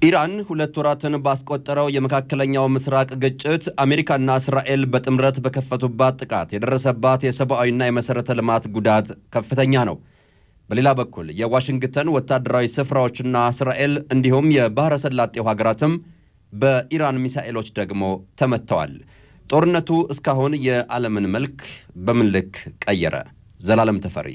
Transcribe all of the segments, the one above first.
ኢራን ሁለት ወራትን ባስቆጠረው የመካከለኛው ምስራቅ ግጭት አሜሪካና እስራኤል በጥምረት በከፈቱባት ጥቃት የደረሰባት የሰብአዊና የመሰረተ ልማት ጉዳት ከፍተኛ ነው። በሌላ በኩል የዋሽንግተን ወታደራዊ ስፍራዎችና እስራኤል እንዲሁም የባህረ ሰላጤው ሀገራትም በኢራን ሚሳኤሎች ደግሞ ተመተዋል። ጦርነቱ እስካሁን የዓለምን መልክ በምን ልክ ቀየረ? ዘላለም ተፈሪ።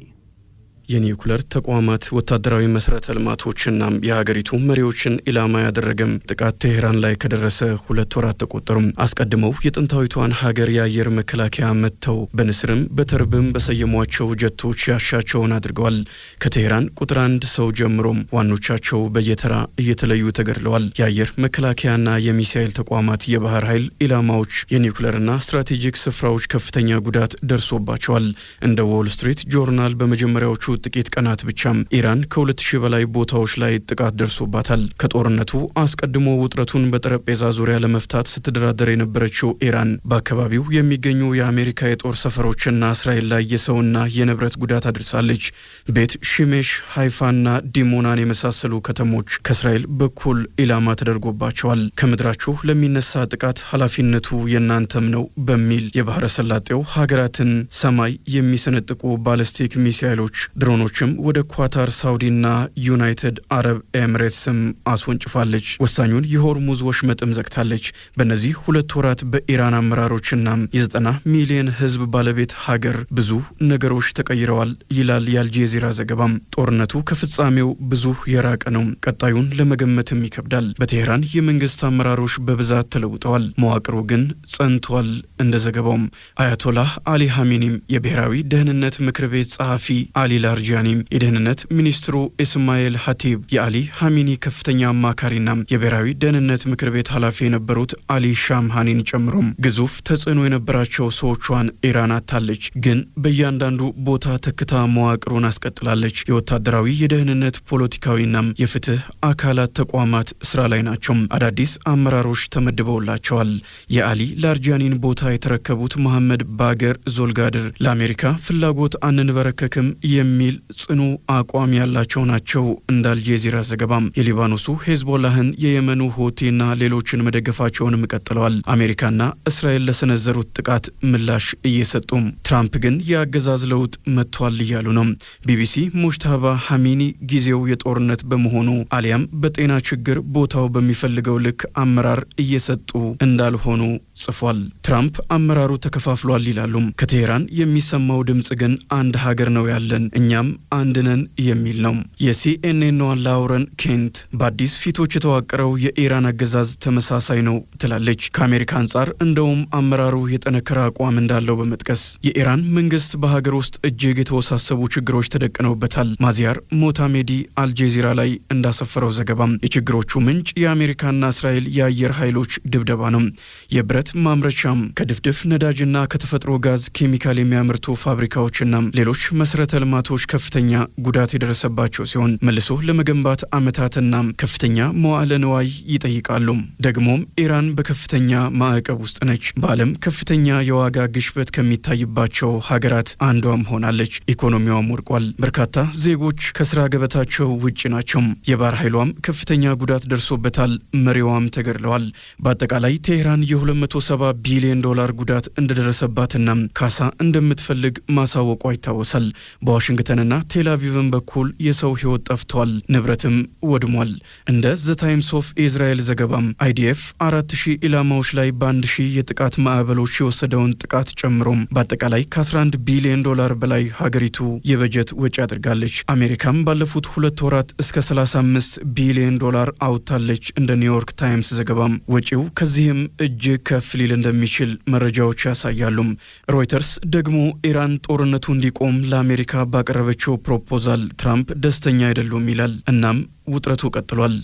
የኒውክሌር ተቋማት ወታደራዊ መሰረተ ልማቶችና የሀገሪቱ መሪዎችን ኢላማ ያደረገም ጥቃት ቴህራን ላይ ከደረሰ 2 ወራት ተቆጠሩም። አስቀድመው የጥንታዊቷን ሀገር የአየር መከላከያ መጥተው በንስርም በተርብም በሰየሟቸው ጀቶች ያሻቸውን አድርገዋል። ከቴህራን ቁጥር 1 ሰው ጀምሮም ዋኖቻቸው በየተራ እየተለዩ ተገድለዋል። የአየር መከላከያና የሚሳኤል ተቋማት፣ የባህር ኃይል ኢላማዎች፣ የኒውክሌርና ስትራቴጂክ ስፍራዎች ከፍተኛ ጉዳት ደርሶባቸዋል። እንደ ዎል ስትሪት ጆርናል በመጀመሪያዎቹ ጥቂት ቀናት ብቻም ኢራን ከ2000 በላይ ቦታዎች ላይ ጥቃት ደርሶባታል። ከጦርነቱ አስቀድሞ ውጥረቱን በጠረጴዛ ዙሪያ ለመፍታት ስትደራደር የነበረችው ኢራን በአካባቢው የሚገኙ የአሜሪካ የጦር ሰፈሮችና እስራኤል ላይ የሰውና የንብረት ጉዳት አድርሳለች። ቤት ሺሜሽ፣ ሃይፋና ዲሞናን የመሳሰሉ ከተሞች ከእስራኤል በኩል ኢላማ ተደርጎባቸዋል። ከምድራችሁ ለሚነሳ ጥቃት ኃላፊነቱ የናንተም ነው በሚል የባህረ ሰላጤው ሀገራትን ሰማይ የሚሰነጥቁ ባሊስቲክ ሚሳኤሎች ድሮኖችም ወደ ኳታር፣ ሳውዲና ዩናይትድ አረብ ኤምሬትስም አስወንጭፋለች። ወሳኙን የሆርሙዝ ወሽመጥም ዘግታለች። በእነዚህ 2 ወራት በኢራን አመራሮችና የ90 ሚሊዮን ሕዝብ ባለቤት ሀገር ብዙ ነገሮች ተቀይረዋል ይላል የአልጄዚራ ዘገባም። ጦርነቱ ከፍጻሜው ብዙ የራቀ ነው። ቀጣዩን ለመገመትም ይከብዳል። በቴህራን የመንግስት አመራሮች በብዛት ተለውጠዋል። መዋቅሩ ግን ጸንቷል። እንደ ዘገባውም አያቶላህ አሊ ሀሚኒም የብሔራዊ ደህንነት ምክር ቤት ጸሐፊ አሊ ላርጃኒም፣ የደህንነት ሚኒስትሩ ኢስማኤል ሀቲብ፣ የአሊ ሀሚኒ ከፍተኛ አማካሪና የብሔራዊ ደህንነት ምክር ቤት ኃላፊ የነበሩት አሊ ሻምሃኒን ጨምሮም ግዙፍ ተጽዕኖ የነበራቸው ሰዎቿን ኢራን አታለች። ግን በእያንዳንዱ ቦታ ተክታ መዋቅሩን አስቀጥላለች። የወታደራዊ፣ የደህንነት፣ ፖለቲካዊና የፍትህ አካላት ተቋማት ስራ ላይ ናቸው። አዳዲስ አመራሮች ተመድበውላቸዋል። የአሊ ላርጃኒን ቦታ የተረከቡት መሐመድ ባገር ዞልጋድር ለአሜሪካ ፍላጎት አንንበረከክም የሚል ጽኑ አቋም ያላቸው ናቸው። እንደ አልጄዚራ ዘገባም የሊባኖሱ ሄዝቦላህን፣ የየመኑ ሁቲና ሌሎችን መደገፋቸውንም ቀጥለዋል። አሜሪካና እስራኤል ለሰነዘሩት ጥቃት ምላሽ እየሰጡም፣ ትራምፕ ግን የአገዛዝ ለውጥ መጥቷል እያሉ ነው። ቢቢሲ ሙጅታባ ሀሚኒ ጊዜው የጦርነት በመሆኑ አሊያም በጤና ችግር ቦታው በሚፈልገው ልክ አመራር እየሰጡ እንዳልሆኑ ጽፏል። ትራምፕ አመራሩ ተከፋፍሏል ይላሉ። ከቴህራን የሚሰማው ድምጽ ግን አንድ ሀገር ነው ያለን፣ እኛም አንድነን የሚል ነው። የሲኤንኤን ላውረን ኬንት በአዲስ ፊቶች የተዋቀረው የኢራን አገዛዝ ተመሳሳይ ነው ትላለች። ከአሜሪካ አንጻር እንደውም አመራሩ የጠነከረ አቋም እንዳለው በመጥቀስ የኢራን መንግስት በሀገር ውስጥ እጅግ የተወሳሰቡ ችግሮች ተደቅነውበታል። ማዚያር ሞታሜዲ አልጄዚራ ላይ እንዳሰፈረው ዘገባም የችግሮቹ ምንጭ የአሜሪካና እስራኤል የአየር ኃይሎች ድብደባ ነው። የብረት ማምረቻም፣ ከድፍድፍ ነዳጅና ከተፈጥሮ ጋዝ ኬሚካል የሚያመርቱ ፋብሪካዎችና ሌሎች መሰረተ ልማቶች ከፍተኛ ጉዳት የደረሰባቸው ሲሆን መልሶ ለመገንባት ዓመታትና ከፍተኛ መዋዕለ ንዋይ ይጠይቃሉ። ደግሞም ኢራን በከፍተኛ ማዕቀብ ውስጥ ነች። በዓለም ከፍተኛ የዋጋ ግሽበት ከሚታይባቸው ሀገራት አንዷም ሆናለች። ኢኮኖሚዋም ወድቋል። በርካታ ዜጎች ከስራ ገበታቸው ውጭ ናቸው። የባህር ኃይሏም ከፍተኛ ጉዳት ደርሶበታል። መሪዋም ተገድለዋል። በአጠቃላይ ቴህራን የ270 ቢሊዮን ዶላር ጉዳት እንደደረሰባትና ካሳ እንደምትፈልግ ማሳወቋ ይታወሳል። በዋሽንግተንና ቴልአቪቭን በኩል የሰው ሕይወት ጠፍቷል፣ ንብረትም ወድሟል። እንደ ዘ ታይምስ ኦፍ ኢዝራኤል ዘገባም አይዲኤፍ 4000 ኢላማዎች ላይ በ1000 የጥቃት ማዕበሎች የወሰደውን ጥቃት ጨምሮም በአጠቃላይ ከ11 ቢሊዮን ዶላር በላይ ሀገሪቱ የበጀት ወጪ አድርጋለች። አሜሪካም ባለፉት 2 ወራት እስከ 35 ቢሊዮን ዶላር አውጥታለች። እንደ ኒውዮርክ ታይምስ ዘገባም ወጪው ከዚህም እጅግ ከፍ ሊል እንደሚችል መረጃዎች ያሳያሉ። ሮይተርስ ደግሞ ኢራን ጦርነቱ እንዲቆም ለአሜሪካ ባቀረበችው ፕሮፖዛል ትራምፕ ደስተኛ አይደሉም ይላል። እናም ውጥረቱ ቀጥሏል።